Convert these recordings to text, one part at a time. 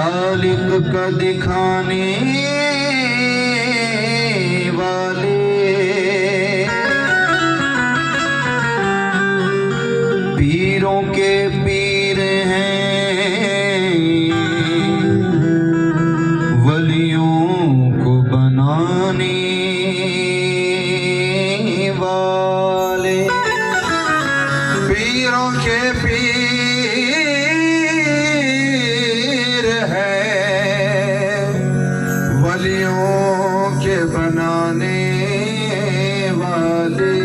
खालिक का दिखाने वाले, पीरों के पीर हैं, वलियों को बनाने वाले, पीरों के पीर हैं, वलियों के बनाने वाले।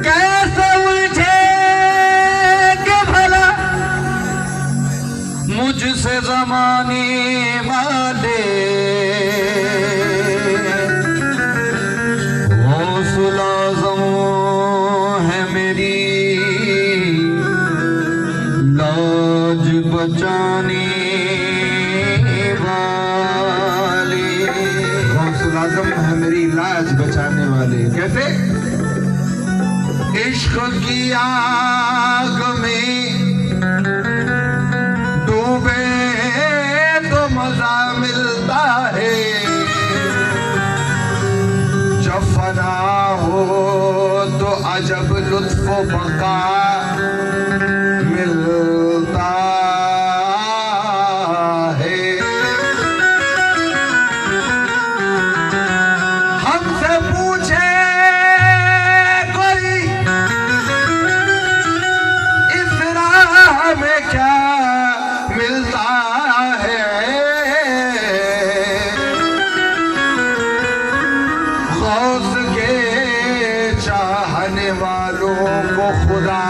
कैसे उलझे के भला मुझसे ज़माने वाले, गौसुल आज़म है मेरी लाज बचाने वाले, गौसुल आज़म है मेरी लाज बचाने वाले। कैसे? इश्क की आग में डूबे तो मजा मिलता है, जब फना हो तो अजब लुत्फ बका मिलता है। हमसे पूछे कोई इस राह में क्या मिलता है, गौस के चाहने वालों को खुदा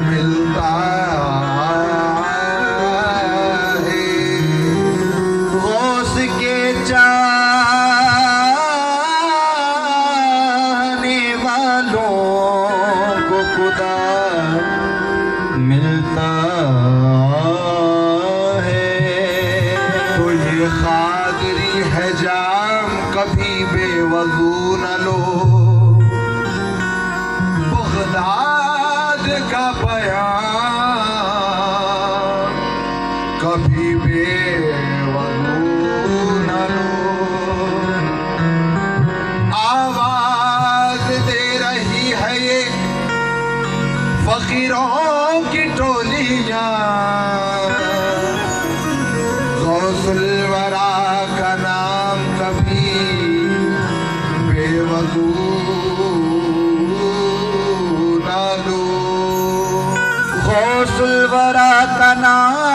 मिलता है, गौस के चाहने वालों को खुदा मिलता है। तो ये खादरी है जाम कभी बेवजू न लो, बगदाद का बयान कभी बेवजू न लो। आवाज दे रही है ये फकीरों की टोलियां, गौसुल वरा का नाम कभी बेवजू ना लो, गौसुल वरा का नाम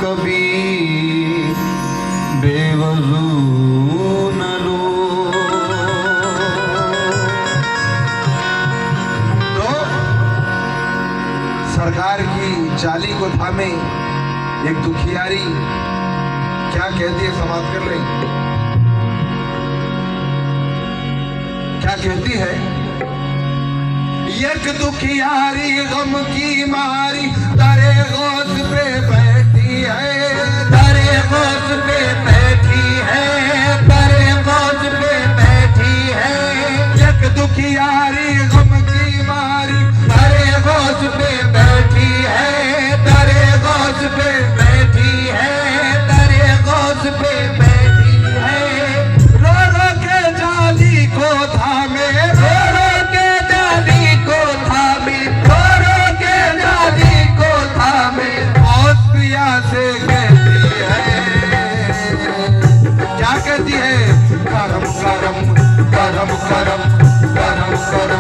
कभी बेवजू न लो। तो सरकार की जाली को थामे एक दुखियारी क्या कहती है, समाप्त कर लें। क्या कहती है? एक दुखियारी गम की मारी दरे गौस पे बैठी है, दरे गौस पे बैठी है, दरे गौस पे बैठी है। एक दुखियारी गम की मारी दरे गौस पे बैठी है, दरे गौस पे बैठी है, दरे गौस पे बैठी है। रो रो के जाली को थामे, रो रो के जाली को थामे, रो रो के जाली को थामे, गौस पिया से कहती है। क्या कहती है? करम करम करम करम करम करम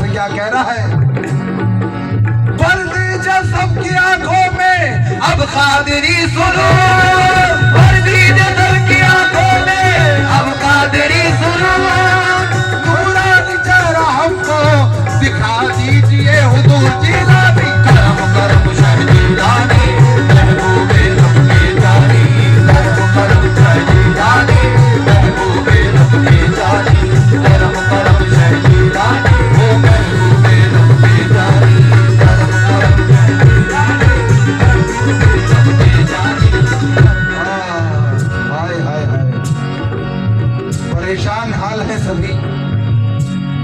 फिर क्या कह रहा है? भर दीजिए सबकी आंखों में अब कादरी सुनो, भर दीजिए सबकी आंखों में अब कादरी सुनो, नूरानी चेहरा हमको दिखा दीजिए हुजूर जिलानी, करम करम शह जिलानी, महबूबे रब्बे जानी, करम करम शह जिलानी, महबूबे रब्बे जानी, करम करम शह जिलानी, ओ महबूबे रब्बे जानी, करम करम शह जिलानी, महबूबे रब्बे जानी। हाय हाय हाय, परेशान हाल है सभी।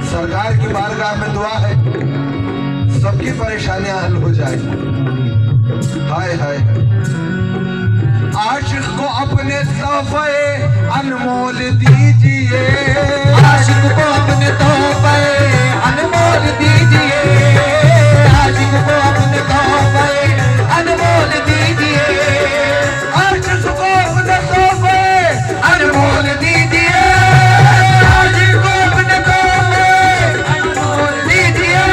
सरकार की बारगाह में दुआ है सबकी परेशानियां हल हो जाए। हाय हाय, आशिक को अपने तोहफे अनमोल दीजिए, आशिक को अपने तोहफे अनमोल दीजिए, आशिक को अपने तोहफे अनमोल दीजिए, आशिक को अपने तोहफे अनमोल दीजिए, आशिक को अपने तोहफे अनमोल दीजिए,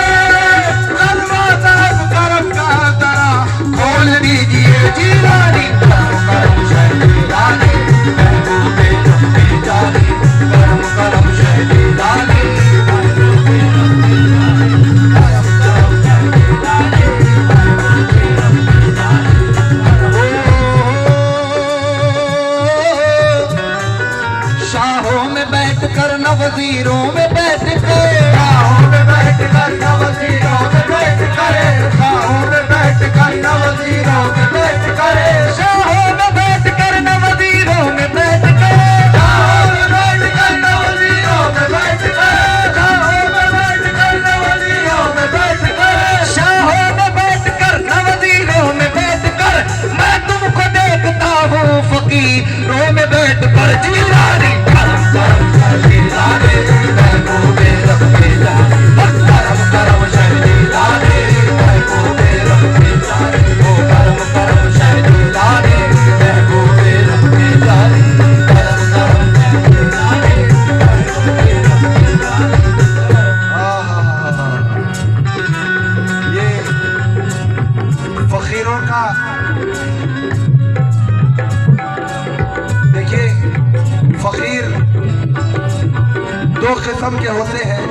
दरवाजा करम का दरा खोल दीजिए जिलानी, करम करम शह जिलानी, महबूबे रब्बे जानी, करम करम शह जिलानी, महबूबे रब्बे जानी, करम करम शह जिलानी, महबूबे रब्बे जानी। शाहों में बैठ कर न वजीरों में बैठ कर, शाहों में बैठ कर न वजीरों में बैठ कर, शाहों में बैठ कर न वजीरों में बैठ कर, शाहों में बैठ कर न वजीरों में बैठ कर, शाहों में बैठ कर न वजीरों में बैठ कर, शाहों में बैठ कर न वजीरों में बैठ कर, शाहों में बैठ कर न वजीरों में बैठ कर, मैं तुमको देखता हूँ फकीरों में बैठ कर जिलानी, करम करम शह जिलानी, महबूबे रब्बे जानी, करम करम शह जिलानी, महबूबे रब्बे जानी, ओ करम करम शह जिलानी, महबूबे रब्बे जानी, करम करम शह जिलानी, महबूबे रब्बे जानी। ये फकीरों का देखिए, फकीर दो किस्म के होते हैं,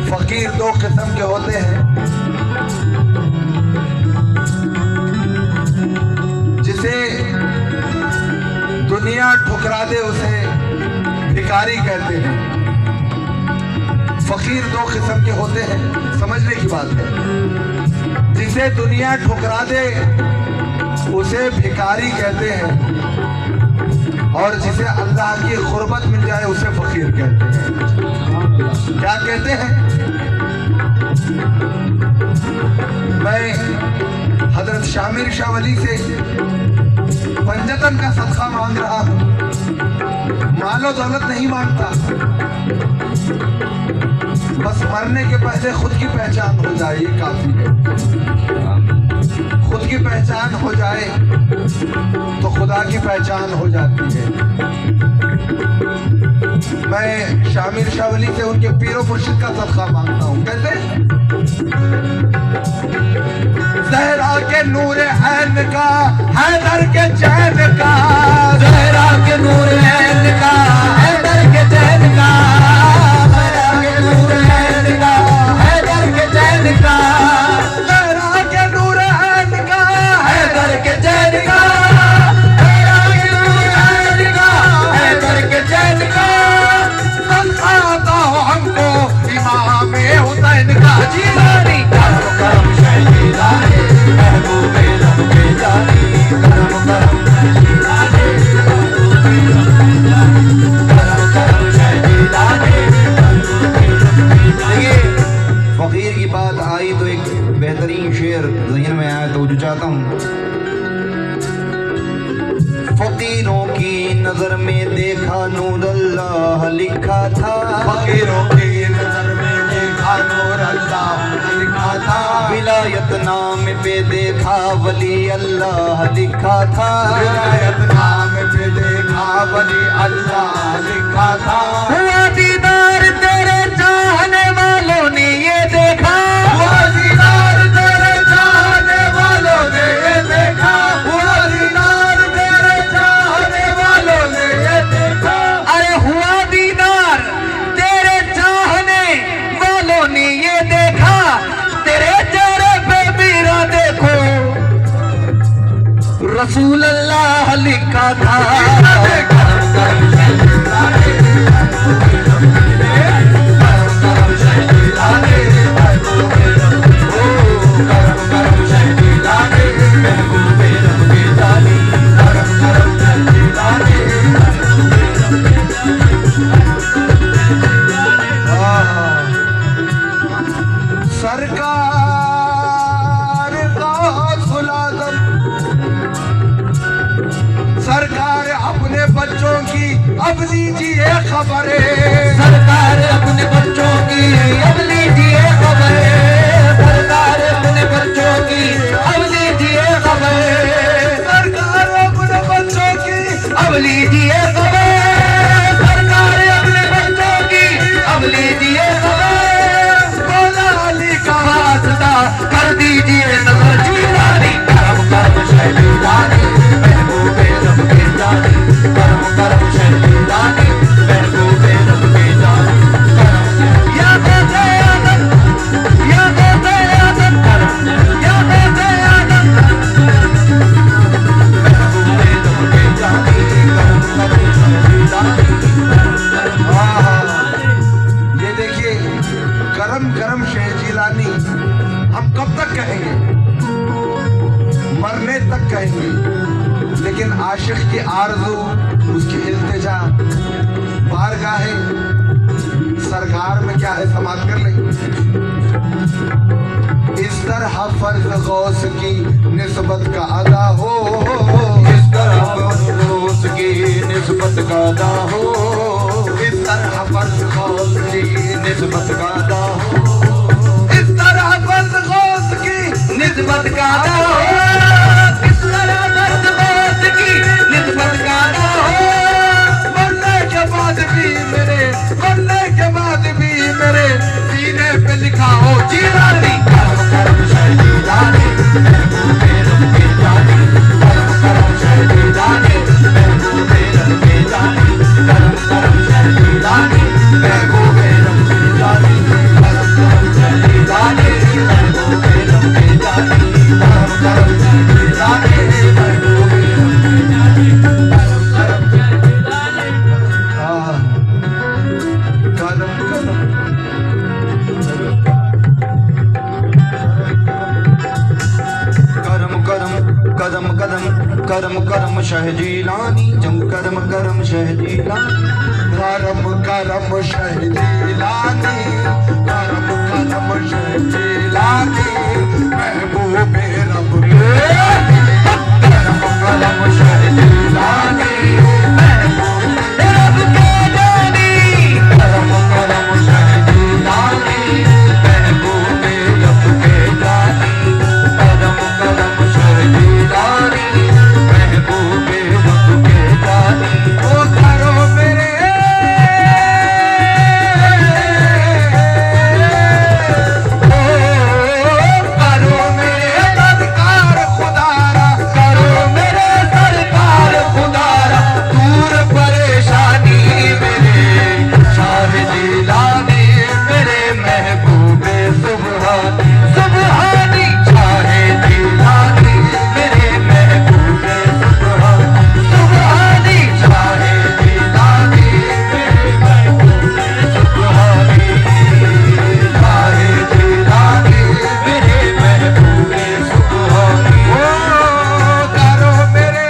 फकीर दो किस्म के होते हैं। जिसे दुनिया ठुकरा दे उसे भिखारी कहते हैं। फकीर दो किस्म के होते हैं, समझने की बात है। जिसे दुनिया ठुकरा दे उसे भिखारी कहते हैं, और जिसे अल्लाह की खुर्बत मिल जाए उसे फकीर कहते हैं। क्या कहते हैं? मैं हजरत शामिर शाह वली से पंजतन का सदका मांग रहा हूं, मालो दौलत नहीं मांगता, बस मरने के पहले खुद की पहचान हो जाए ये काफी है। खुद की पहचान हो जाए तो खुदा की पहचान हो जाती है। मैं शामिर शाह वली से उनके पीरो मुर्शिद का सदका मांगता हूँ। कैसे? ज़हरा के नूर ऐन का, हैदर के चैन का, ज़हरा के नूर ऐन का, हैदर के चैन का, ज़हरा के नूर ऐन का, हैदर के चैन का, ज़हरा के नूर ऐन का, हैदर के चैन का, ज़हरा के नूर ऐन का, हैदर के चैन का, सदका दो हमको इमाम हुसैन का जिलानी, करम करम शह जिलानी, महबूबे रब्बे जानी, करम करम शह जिलानी, महबूबे रब्बे जानी, करम करम शह जिलानी, महबूबे रब्बे जानी। देखिए, फकीर की बात आई तो एक बेहतरीन शेर ज़हन में आया तो जो चाहता हूँ। फकीरों की नजर में देखा नूर अल्लाह लिखा था, फकीरों की नजर में देखा नूर अल्लाह लिखा था, विलायत नाम पे देखा वली अल्लाह लिखा था, विलायत नाम पे देखा वली अल्लाह लिखा था। हुआ दीदार तेरे चाहने रसूल अल्लाह लिखा था। करम करम शह जिलानी, करम शह जिलानी, महबूबे रब ओ करम करम शह जिलानी, महबूबे रब के जानी, करम करम शह जिलानी, सरकार गौसुल आज़म, सरकार अपने बच्चों की अब लीजिए खबरें, सरकार अपने बच्चों की अब लीजिए खबरें, सरकार अपने बच्चों की अब लीजिए खबरें, सरकार अपने बच्चों की अब लीजिए खबरें, सरकार अपने बच्चों की अब लीजिए खबरें, मौला अली का वास्ता कर दीजिए नजर जिलानी, करम करम शह जिलानी, महबूबे रब के जानी, करम करम शह जिलानी, महबूबे रब के जानी, करम या गौसे आदम, या गौसे आदम, करम या गौसे आदम, महबूबे रब के जानी, करम करम शह जिलानी। ये देखिए करम करम शह जिलानी हम कब तक कहेंगे? मरने तक कहेंगे, लेकिन आशिक की आरज़ू, उसकी इल्तिजा बारगाहे सरकार में क्या है, समाप्त कर लेंगे। इस तरह फर्ज गौस की निस्बत का अदा हो, इस तरह फर्ज गौस की निस्बत का अदा हो, इस तरह फर्ज गौस की निस्बत का अदा हो, इस तरह फर्ज गौस की निस्बत का अदा हो, इस तरह फर्ज गौस की निस्बत का अदा हो, मरने के बाद भी मेरे, मरने के बाद भी मेरे सीने पे लिखा हो जिलानी, करम करम शह जिलानी, महबूबे रब के जानी, करम करम शह जिलानी, महबूबे रब के जानी, करम करम शह जिलानी, महबूबे रब के जानी, करम करम शह जिलानी, महबूबे रब के जानी, करम करम शह जिलानी, महबूबे रब के जानी, करम करम शह जिलानी। करम करम करम करम करम करम शह जिलानी, जम करम करम शह जिलानी, करम करम शह जिलानी, करम करम शह जिलानी, महबूबे रब के जानी, करम करम शह जिलानी, महबूबे रब के जानी, करम करम शह जिलानी, महबूबे रब के जानी, करम करम शह जिलानी, महबूबे रब के जानी। ओ करो मेरे, ओ करो मेरे सरकार खुदारा, करो मेरे सरकार खुदारा, दूर परेशानी मेरे शाह जिलानी, मेरे महबूबे सुबहानी, सुबहानी शाह जिलानी, मेरे महबूबे सुबहानी, सुबहानी शाह जिलानी, मेरे महबूबे सुबहानी, शाह जिलानी, मेरे महबूबे सुबहानी। ओ करो मेरे,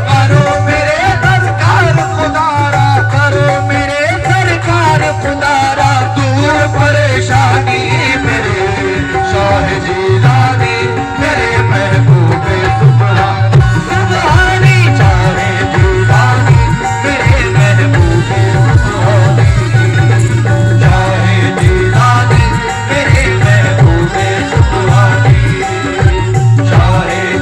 करो मेरे सरकार खुदारा, करो मेरे सरकार खुदारा, दूर परेशानी मेरे शाह जिलानी, मेरे महबूबे सुबहानी, सुबहानी शाह जिलानी, मेरे महबूबे सुबहानी, शाह जिलानी, मेरे महबूबे सुबहानी, शाह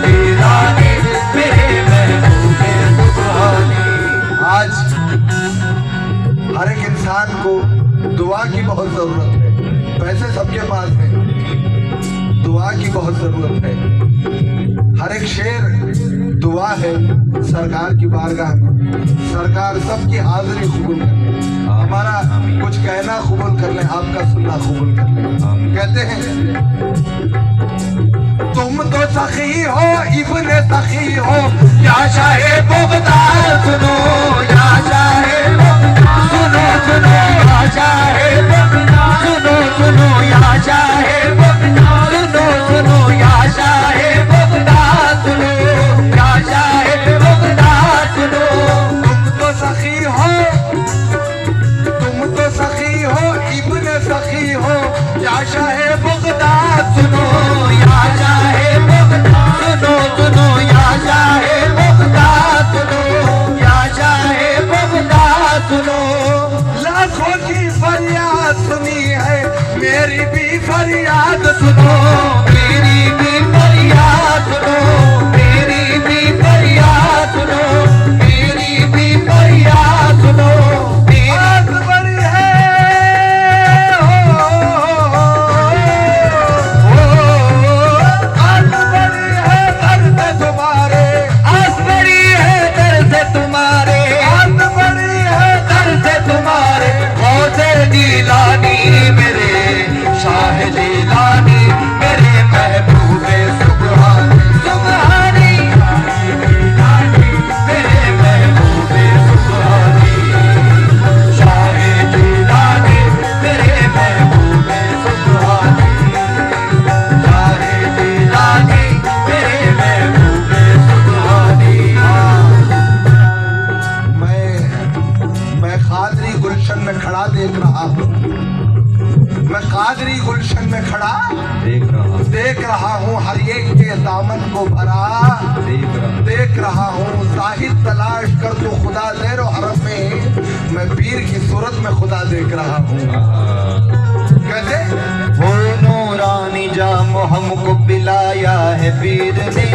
जिलानी, मेरे महबूबे सुबहानी। आज हर एक इंसान को दुआ की बहुत जरूरत है, पैसे सबके पास है, दुआ की बहुत जरूरत है। हर एक शेर दुआ है सरकार की बारगाह में, सरकार सबकी हाजिरी कबूल करे। हमारा कुछ कहना कबूल कर लें, आपका सुनना कबूल कर लें। कहते हैं तुम तो सखी हो इब्ने सखी हो, या शाहे बगदाद सुनो, या शाहे बगदाद सुनो सुनो, या शाहे बगदाद सुनो सुनो, या शाहे बगदाद सुनो सुनो, या शाहे बगदाद सुनो, या शाहे बगदाद सुनो। तुम तो सखी हो, तुम तो सखी हो इब्ने सखी हो, या शाहे बगदाद सुनो, या शाहे बगदाद सुनो सुनो, या शाहे बगदाद सुनो, या शाहे बगदाद सुनो। लाखों की फरियाद सुनी है, मेरी भी फरियाद सुनो, मेरी भी फरियाद सुनो, मेरी भी फरियाद सुनो, मेरी भी फरियाद सुनो। आस बड़ी है आस बड़ी है दर्द तुम्हारे, आस बड़ी है दर्द तुम्हारे, आस बड़ी है दर्द तुम्हारे। गौसे जिलानी मेरे शाह जिलानी, मेरे महबूबे सुबहानी सुबहानी, मेरे महबूबे सुबहानी, शाह जिलानी मेरे महबूबे सुबहानी, शाह जिलानी मेरे महबूबे सुबहानी। मैं कादरी गुलशन में खड़ा देख रहा हूँ, मैं कादरी गुलशन में खड़ा देख रहा हूँ, हर एक के दामन को भरा देख रहा हूँ। साहिद तलाश कर तो खुदा ज़ेरो हरम में, मैं पीर की सूरत में खुदा देख रहा हूँ। कैसे वो नूरानी जाम हमको पिलाया है पीर ने,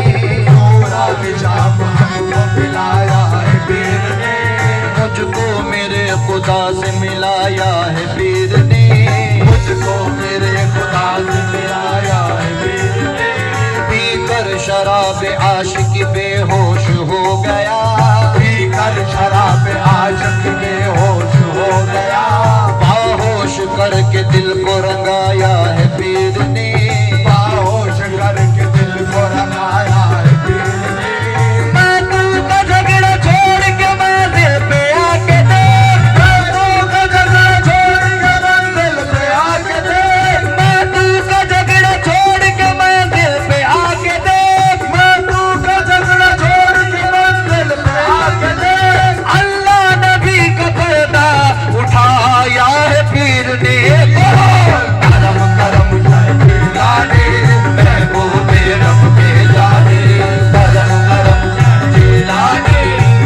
नूरानी जाम हमको पिलाया है पीर ने, मुझको मेरे खुदा से मिलाया है पीर ने, मुझको मेरे खुदा से मिलाया है पीर ने। पीकर शराब आशिक बेहोश हो गया, पीकर शराब आशिक बेहोश हो गया, बाहोश करके दिल को रंगाया है पीर ने, बाहोश करके दिल को रंगाया है पीर ने। मैं तू का झगड़ा छोड़ के मंजिल पे आके देख, मैं तू का झगड़ा छोड़ के मंजिल पे आके देख, मैं तू का झगड़ा छोड़ के मंजिल पे आके देख, मैं तू का झगड़ा छोड़ के मंजिल पे आके देख। अल्लाह नबी का पर्दा उठाया है पीर ने, करम करम जिलानी महबूबे रब के जाने, करम करम जिलानी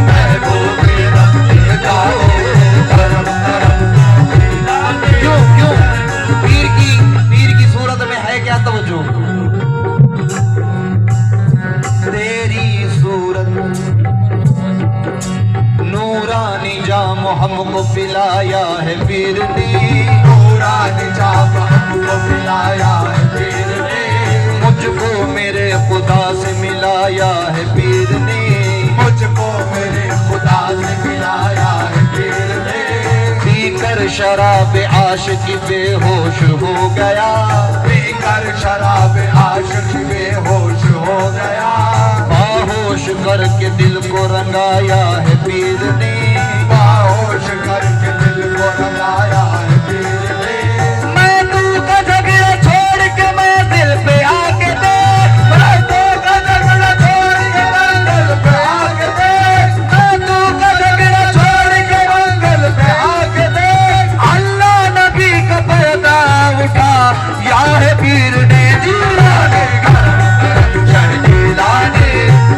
महबूबे रब के जाने, करम करम जिलानी। क्यों पीर की सूरत में है क्या तवज्जो? तेरी सूरत नूरानी जाम हमको पिलाया है पीर ने, नूरानी जाम हमको पिलाया है पीर ने, मुझको मेरे खुदा से मिलाया है पीर ने, मुझको मेरे खुदा से मिलाया है पीर ने। पीकर शराब आशिक बेहोश हो गया, पीकर शराब आशिक बेहोश हो गया, बाहोश करके दिल को रंगाया है पीर ने, बाहोश करके दिल को रंगाया है पीर ने। मैं तू का झगड़ा छोड़ के मैं दिल पे आके देख, मैं तू का झगड़ा छोड़ के मैं दिल पे आके देख, मैं तू का झगड़ा छोड़ के मैं दिल पे आके देख। अल्लाह नबी का पर्दा उठा या है पीर ने, जिलानी करम करम जिलानी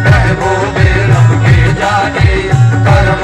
महबूबे रब के जाने, करम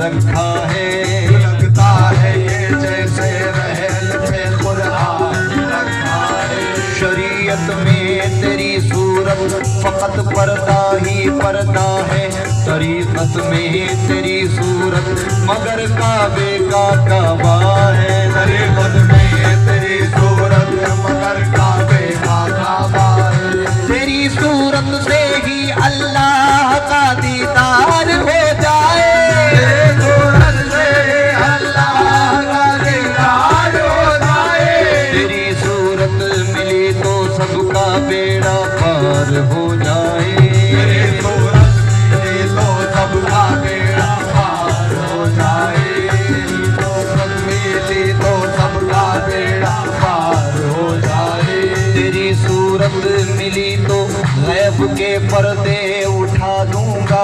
रखा है, लगता है ये जैसे रहल पे कुरान रखा है। शरीयत में तेरी सूरत फकत पर्दा ही पर्दा है, तरीकत में तेरी सूरत मगर काबे का काबा है। तरीकत में तेरी सूरत मगर काबे का काबा है। तेरी सूरत से ही अल्लाह का दीदार हो जाए, तेरी सूरत से अल्लाह का दीदार हो जाए। तेरी सूरत मिली तो सबका बेड़ा पार हो जाए, तेरी सूरत मिली तो सबका बेड़ा पार हो जाए। सूरत मिली तो सबका बेड़ा पार हो जाए। तेरी सूरत मिली तो गैब के पर्दे उठा दूंगा,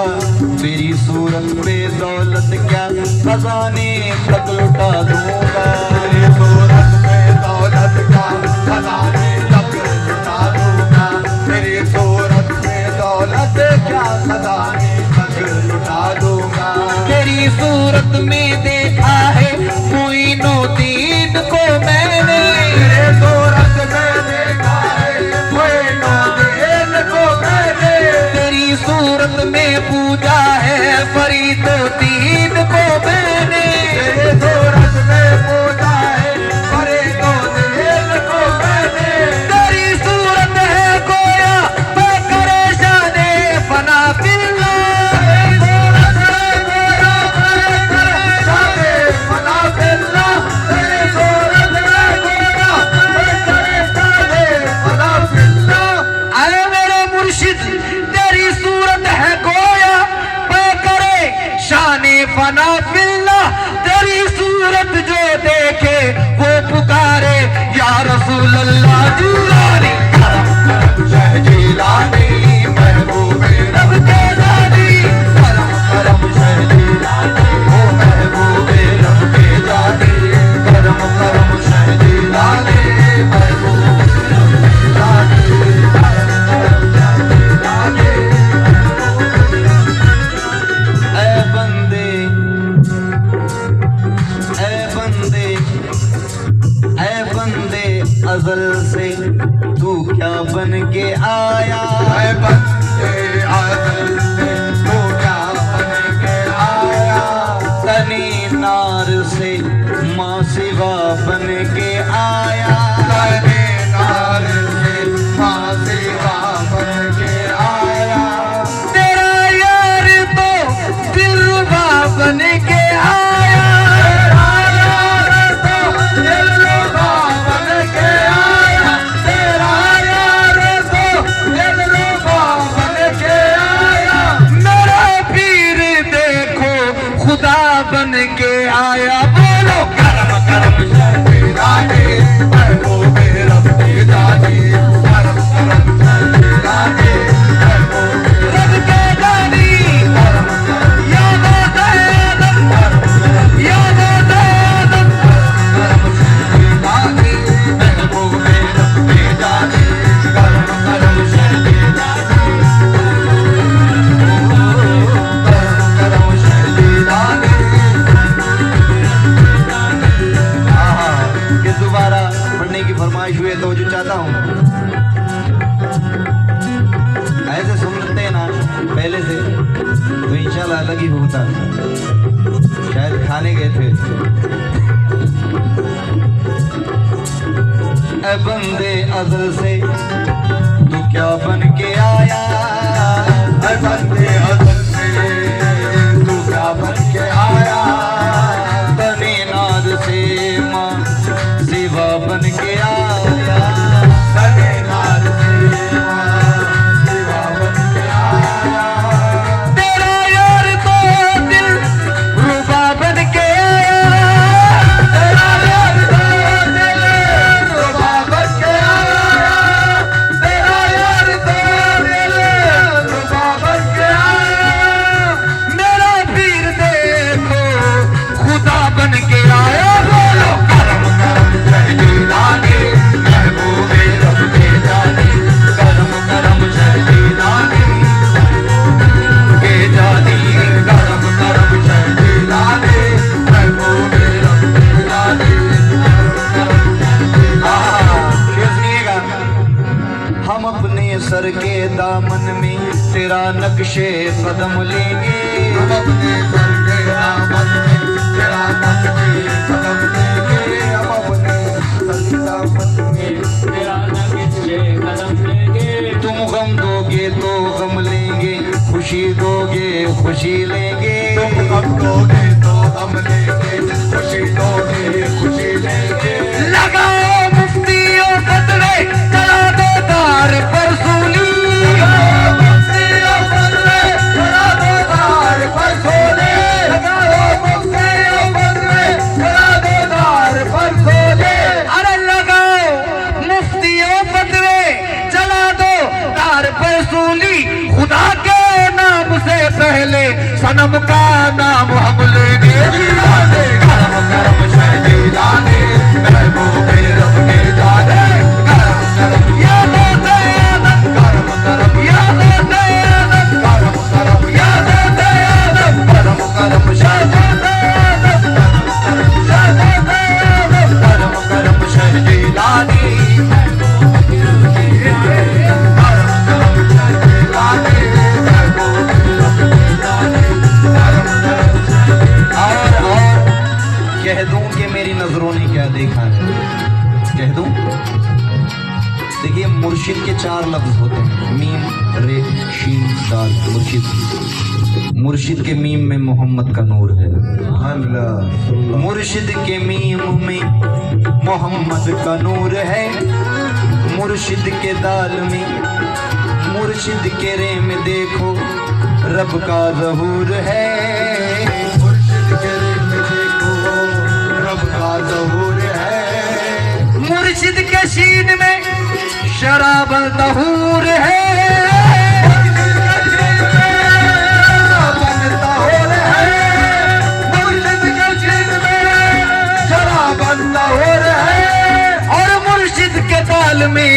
तेरी सूरत पे दौलत क्या खजाने तक लुटा दूंगा। तेरी सूरत पे दौलत का खजाने तक लुटा दूंगा, तेरी सूरत पे दौलत क्या खजाने तक लुटा दूंगा। तेरी सूरत में देखा है मोइनुद्दीन को मैंने, तेरी सूरत में देखा है मोइनुद्दीन को मैंने। तेरी सूरत में पूजा है फरीदुद्दीन को मैंने, तेरी सूरत में पूजा है फरीदुद्दीन को मैंने। तेरी सूरत है गोया मैं करे शाने फना बिल्ला, तेरी सूरत है गोया मैं करे शाने फना बिल्ला। तेरी सूरत है गोया मैं करे शाने फना बिल्ला। अरे मेरे मुर्शिद तेरी सूरत है गोया मैं करे शाने फना बिल्ला। तेरी सूरत जो देखे वो पुकारे या रसूल अल्लाह जिलानी, करम करम शह जिलानी, महबूबे रब के जानी। करम करम शह जिलानी, ओ महबूबे रब के जानी। करम करम शह जिलानी, महबूबे रब के जानी। करम करम शह जिलानी। ऐ बंदे, ऐ बंदे, ऐ बंदे अज़ल से तू क्या बन के आया, ऐ बंदे अज़ल से तू क्या बन के आया। तनी नार से माँ सिवा बन के आया, तनी नार से माँ सिवा बन के आया। तेरा यार तो दिलरुबा बन के आया, तेरा यार तो दिलरुबा बन के आया। तेरा यार तो दिलरुबा बन के आया। मेरा पीर देखो खुदा बन के आया। बोलो करम करम शह जिलानी, महबूबे रब के जानी। करम करम शह जिलानी, महबूबे रब के जानी। करम करम या गौसे आदम, करम करम या गौसे आदम। करम शह जिलानी, महबूबे रब के जानी। करम करम शह जिलानी, करम करम शह जिलानी। ये दोबारा पढ़ने की फरमाइश हुई है तो जो चाहता हूँ ऐसे सुनते ना पहले से तो इंशाल्लाह अलग ही होता। शायद खाने गए थे। ऐ बंदे अज़ल से तू क्या बन के आया, ऐ बंदे अज़ल से तू क्या बन के आया। तनी नाद से माँ सिवा बन के आया, तनी नाद से माँ सिवा बन के आया। तेरा यार तो दिलरुबा बन के आया, तेरा यार तो दिलरुबा बन के आया। तेरा यार तो हम अपने सर के दामन में तेरा नक्शे कदम लेंगे। हम अपने सर के दामन में तेरा नक्शे कदम लेंगे। हम अपने सर के दामन में तेरा नक्शे कदम लेंगे। तुम गम दोगे तो गम लेंगे, खुशी दोगे खुशी लेंगे। तुम गम दोगे तो गम लेंगे, खुशी दोगे खुशी लेंगे। लगाओ मुफ्तियों बदले, चला दो दार पर सूली। लगाओ मुफ्तियों बदले, चला दो दार पर सूली। लगाओ मुफ्तियों बदले, चला दो दार पर सूली। अरे लगाओ मुफ्तियों बदले, चला दो दार पर सूली। खुदा के नाम से पहले सनम का नाम हम लेंगे। करम करम शहजीदाने, महबूबे रब के जाने। करम करम या दोते आदम, करम करम या दोते आदम, करम करम या दोते आदम, करम करम शहजीदे आदम, करम करम शहजीदे आदम, करम करम शहजीदाने। कह दूं कि मेरी नजरों ने क्या देखा है, कह दूं। देखिए मुर्शिद के 4 लफ्ज होते हैं, मीम रे शीन दाल। मुर्शिद, मुर्शिद के मीम में मोहम्मद का नूर है। मुर्शिद के मीम में मोहम्मद का नूर है। मुर्शिद के दाल में, मुर्शिद के रे में देखो रब का ज़हूर है। मुर्शिद के रे में देखो रब का ज़हूर है। मुर्शिद के शीन में शराब तहूर है। मुर्शिद के शीन में शराब तहूर है। और मुर्शिद के ताल में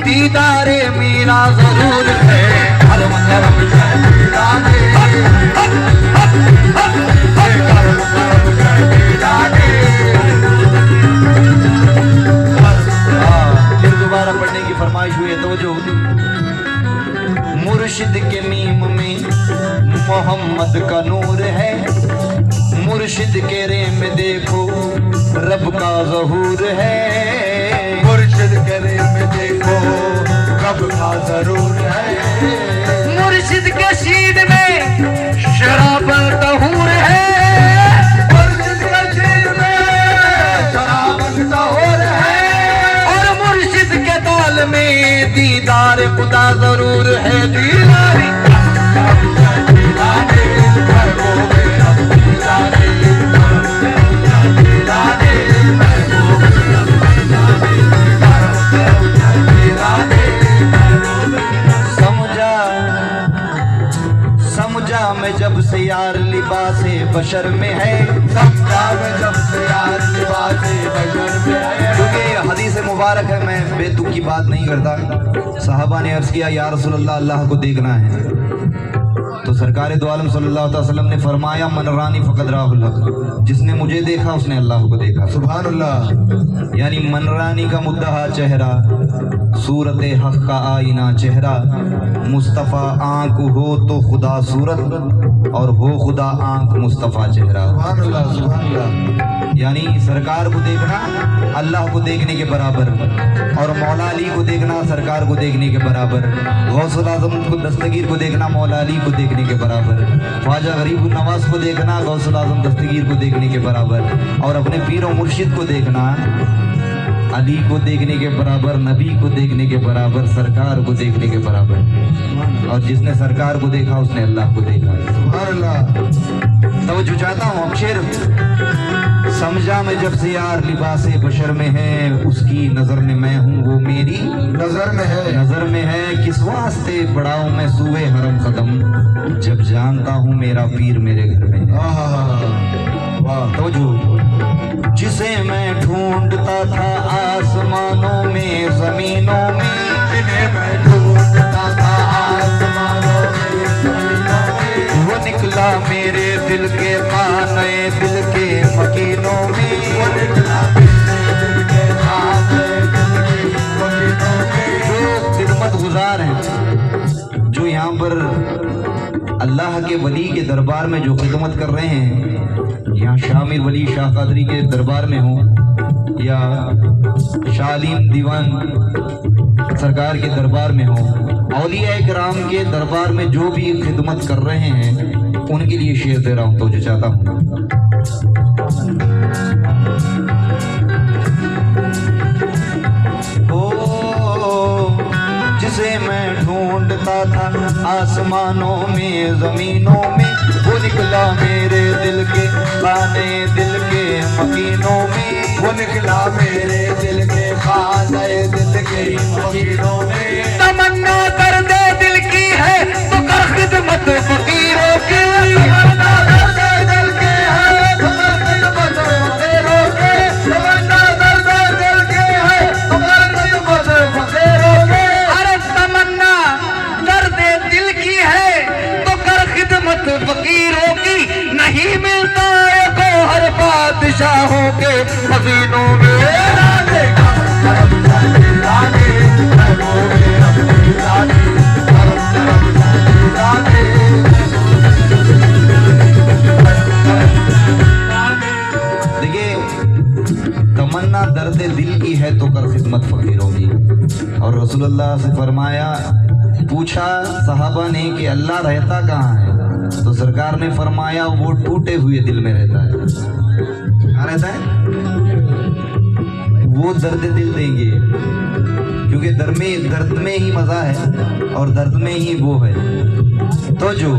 दीदारे मेरा ज़रूर है। करम करम शहजीदाने, करम करम शहजीदाने। फिर दोबारा पढ़ने की फरमाइश हुई है तो जो मुर्शिद के मीम में मोहम्मद का नूर है। मुर्शिद के रे में देखो रब का ज़हूर है। मुर्शिद के रे में देखो रब का ज़रूर है। मुर्शिद के शीन में शराब तहूर है। मुर्शिद के शीन में शराब तहूर है। और मुर्शिद के ताल में दीदार खुदा ज़रूर है। दीदारी में जब से यार लिबासे बशर में है। समझा में जब से यार लिबासे बशर में है। क्योंकि हदीस मुबारक है, मैं बेतुक की बात नहीं करता। सहाबा ने अर्ज किया या रसूल अल्लाह, अल्लाह को देखना है। तो सरकार दो आलम सल्लल्लाहु अलैहि वसल्लम ने फरमाया मन रानी फ़क़द राहुल हक़, जिसने मुझे देखा उसने अल्लाह को देखा। सुभान अल्लाह। यानी मन रानी का मुद्दहा चेहरा, सूरत हक़ का आईना चेहरा। मुस्तफ़ा आँख हो तो खुदा सूरत, और हो खुदा आँख मुस्तफ़ा चेहरा। सुभान अल्लाह, सुभान अल्लाह। यानी सरकार को देखना अल्लाह को देखने के बराबर, और मौला अली को देखना सरकार को देखने के बराबर। गौसुल आज़म को दस्तगीर को देखना मौला अली को देखने के बराबर। ख्वाजा गरीब नवाज को देखना गौसुल आज़म दस्तगीर को देखने के बराबर। और अपने पीर और मुर्शिद को देखना अली को देखने के बराबर, नबी को देखने के बराबर, सरकार को देखने के बराबर। और जिसने सरकार को देखा उसने अल्लाह को देखा। तो जो चाहता हूँ अक्षर समझा मैं जब से यार लिबासे बशर में है, उसकी नजर में मैं हूँ वो मेरी नजर में है। नजर में है किस वास्ते बढ़ाऊं मैं सुए हरम कदम, जब जानता हूँ मेरा पीर मेरे घर में है। वाह। तो जो जिसे मैं ढूंढता था आसमानों में जमीनों में, जिन्हें मैं ढूंढता था आसमानों में जमीनों में, वो निकला मेरे दिल के खाने दिल के मकीनों में। वो निकला मेरे दिल के खाने दिल के मकीनों में। जो खिदमत पर अल्लाह के वली के दरबार में जो खिदमत कर रहे हैं, यहाँ शामिर वली शाह कादरी के दरबार में हो या शालीम दीवान सरकार के दरबार में हो, औलिया इकराम के दरबार में जो भी खिदमत कर रहे हैं उनके लिए शेर दे रहा हूँ, तो जो चाहता हूँ। जिसे मैं ढूंढता था आसमानों में जमीनों में, वो निकला मेरे दिल के खाने दिल के मकीनों में, वो निकला मेरे दिल के खाने दिल के मकीनों में। तमन्ना दर्द दिल की है तो कर खिदमत फकीरों की, तमन्ना दर्द दिल की है तो कर खिदमत फकीरों की, तमन्ना दर्द दिल की है तो कर खिदमत फकीरों की। अरे तमन्ना दर्द दिल की है तो कर खिदमत फकीरों की, नहीं मिलता है को हर बादशाहों के मकीनों में। देखिए, तमन्ना दर्द दिल की है तो कर खिदमत फकीरों की। और रसूलुल्लाह से फरमाया, पूछा सहाबा ने कि अल्लाह रहता कहाँ है, तो सरकार ने फरमाया वो टूटे हुए दिल में रहता है। कहाँ रहता है? वो दर्द दिल देंगे, क्योंकि दर्द में ही मजा है और दर्द में ही वो है। तो जो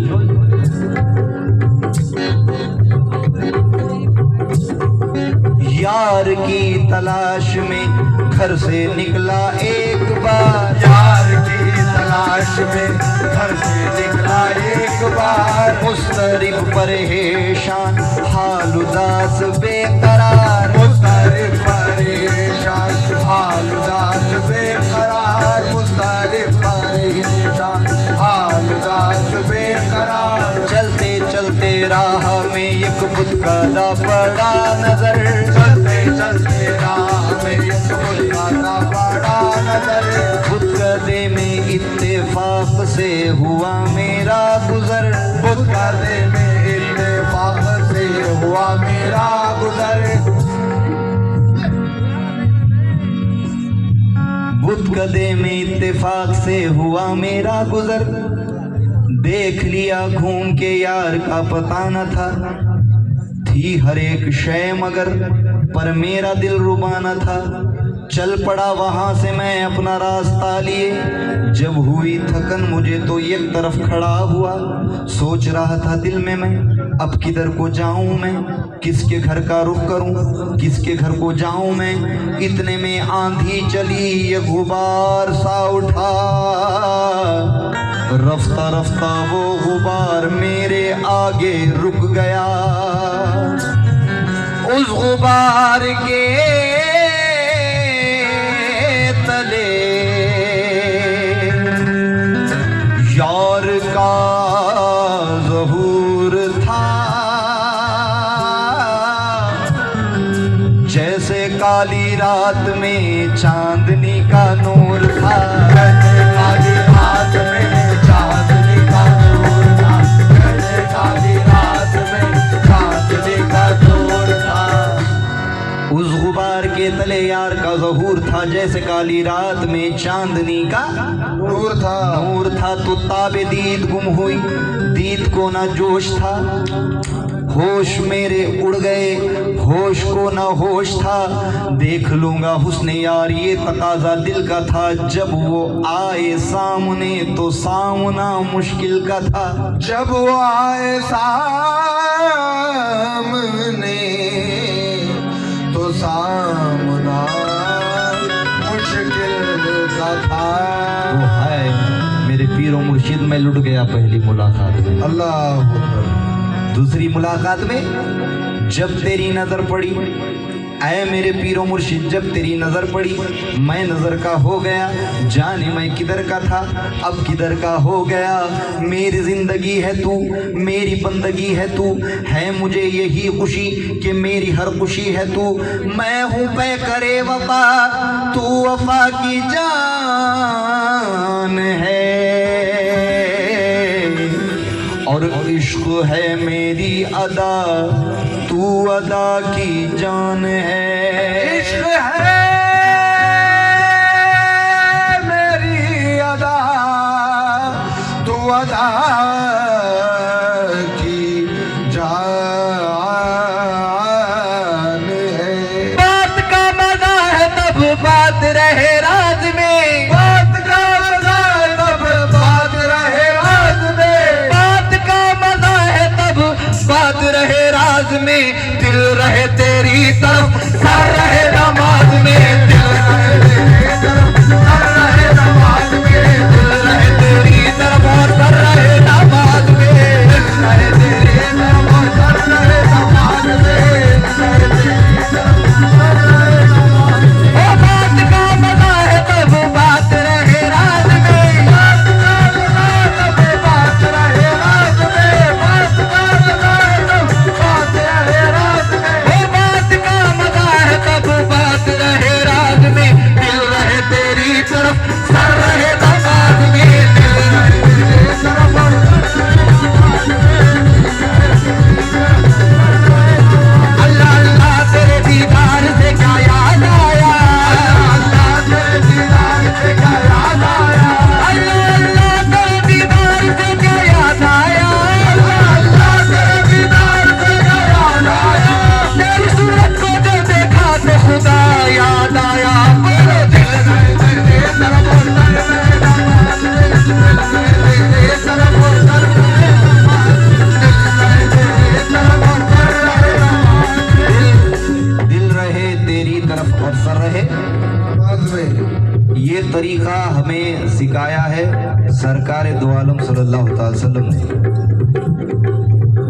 यार की तलाश में घर से निकला एक बार, यार की तलाश में घर से निकला एक बार, मुस्तरिब परेशान हाल उदास बेकरार, मुस्तरिब परेशान हाल उदास बेकरार, मुस्तरिब परेशान हाल उदास बेकरार। चलते चलते राह में एक बुत का पड़ा नजर, चलते चलते राह में एक बुत का पड़ा नजर, बुत गदे में इत्तेफाक से हुआ मेरा गुजर, बुत गदे में इत्तेफाक से हुआ मेरा गुजर, बुत गदे में इत्तेफाक से हुआ मेरा गुजर। देख लिया घूम के यार का पता न था, थी हर एक शय मगर पर मेरा दिल रुबाना था। चल पड़ा वहां से मैं अपना रास्ता लिए, जब हुई थकन मुझे तो एक तरफ खड़ा हुआ। सोच रहा था दिल में मैं अब किधर को जाऊं मैं, किसके घर का रुख करूं, किसके घर को जाऊं मैं। इतने में आंधी चली ये गुबार सा उठा, रफ्ता रफ्ता वो गुबार मेरे आगे रुक गया। उस गुबार के तले यार का ज़हूर था, जैसे काली रात में चांदनी का नूर था, जैसे काली रात में चांदनी का नूर था, जैसे काली रात में चांदनी का नूर था। उस गुबार के तले यार का ज़हूर था, जैसे काली रात में चांदनी का नूर था। नूर था तो ताबे दीद गुम हुई, दीद को ना जोश था, होश मेरे उड़ गए, होश को ना होश था। देख लूंगा हुस्न यार ये तकाजा दिल का था, जब वो आए सामने तो सामना मुश्किल का था, जब वो आए सामने तो सामना मुश्किल का था। वो है मेरे पीरो मुर्शिद में लुट गया पहली मुलाकात में। अल्लाह दूसरी मुलाकात में जब तेरी नजर पड़ी, ऐ मेरे पीरो मुर्शिद जब तेरी नजर पड़ी, मैं नजर का हो गया, जाने मैं किधर का था अब किधर का हो गया। मेरी जिंदगी है तू, मेरी बंदगी है तू, है मुझे यही खुशी कि मेरी हर खुशी है तू। मैं हूँ पे करे वफा, तू वफा की जान है। और इश्क है मेरी अदा, तू अदा की जान है। इश्क है मेरी अदा, तू अदा की जान है। बात का मजा है तब बात रहे राज में, बात का मजा है तब बात रहे राज में, बात का मजा है तब बात रहे राज में। दिल रहे तेरी तरफ सर रहे नमाज में, दिल रहे तेरी तरफ सर रहे नमाज में, दिल रहे तेरी तरफ और सर रहे नमाज में, दिल रहे तेरी तरफ और सर रहे नमाज में, दिल रहे तेरी तरफ सर रहे नमाज में। ओ बात का मजा है तब बात रहे राज में, बात का मजा है तब बात रहे राज में, बात का मजा है तब बात रहे राज में। ओ बात का मजा है तब बात रहे राज में, दिल रहे तेरी तरफ सर रहे नमाज में, दिल रहे तेरी तरफ और अल्लाह अल्लाह तेरे दीदार से क्या याद आया, अल्लाह तेरे दीदार से क्या याद आया, अल्लाह अल्लाह तेरे दीदार से क्या याद आया, अल्लाह तेरे दीदार से क्या याद आया। तेरी सूरत को जो देखा तो खुदा याद आया। बोलो दिल रहे तेरे तरफ और सर रहे नमाज में, दिल रहे तेरे तरफ और सर रहे नमाज में, दिल रहे तेरे तरफ और सर रहे नमाज में, दिल रहे तेरी तरफ और सर रहे नमाज में। ये तरीका हमें सिखाया है सरकार दो आलम सल्लल्लाहु अलैहि वसल्लम ने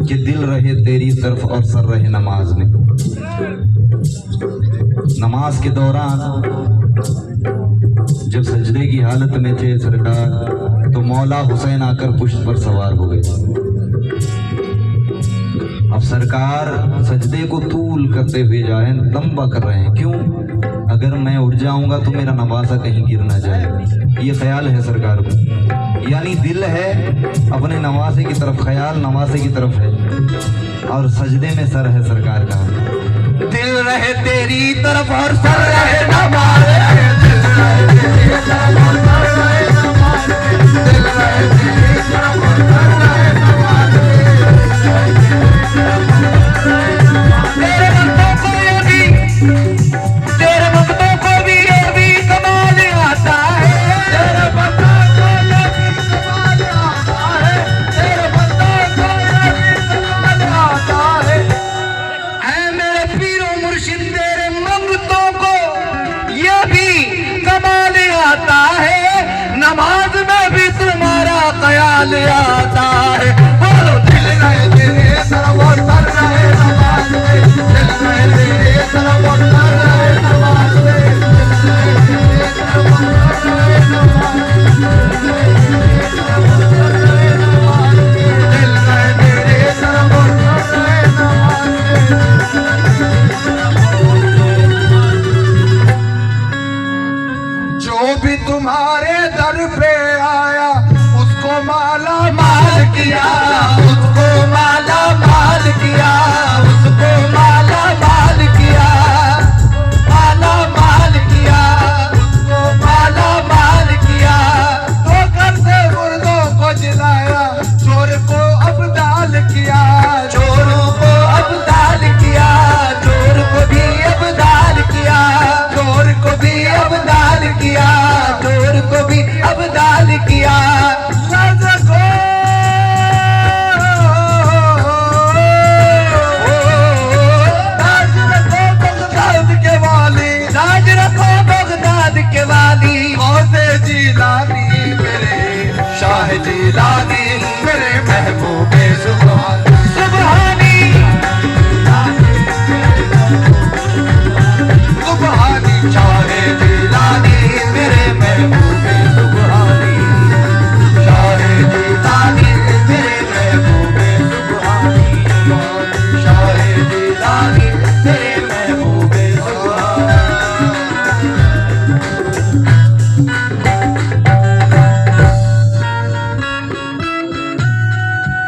कि दिल रहे तेरी तरफ और सर रहे नमाज में। नमाज के दौरान जब सजदे की हालत में थे सरकार, तो मौला हुसैन आकर पुष्ट पर सवार हो गए। अब सरकार सजदे को तूल करते हुए जा रहे हैं, लंबा कर रहे हैं। क्यों? अगर मैं उठ जाऊंगा तो मेरा नवासा कहीं गिर ना जाए, ये ख्याल है सरकार को। यानी दिल है अपने नवासे की तरफ, ख्याल नवासे की तरफ है, और सजदे में सर है सरकार का। दिल रहे तेरी तरफ और सर रहे नमाज में, दिल रहे तेरी तरफ और सर रहे नमाज में, दिल रहे तेरी तरफ और सर रहे नमाज में, तेरे बंदों को ये भी, तेरे बंदों को भी ये भी कमाल आता है, तेरे बंदों को ये भी कमाल आता है, तेरे बंदों को ये भी कमाल आता है। ऐ मेरे पीरो मुर्शिद तेरे मंगतों को ये भी कमाल आता है, नमाज में भी तुम्हारा ख्याल आता है। बोलो दिल रहे तेरे तरफ और सर रहे नमाज में, दिल रहे तेरे तरफ और सर रहे नमाज में, दिल रहे तेरे तरफ और सर रहे नमाज में, दिल रहे तेरे तरफ और सर रहे नमाज में। जो भी तुम्हारे दर पे आया उसको माला माल किया, उसको माला माल किया, उसको माला माल किया, माला माल किया, उसको माला माल किया। तो घर से मुर्दों को जिलाया, चोर को अब्दाल किया, चोरों को अब्दाल किया, चोर को भी अब्दाल किया, चोर को भी अब्दाल किया, चोर को भी अब्दाल किया। जिलानी मेरे शाह जिलानी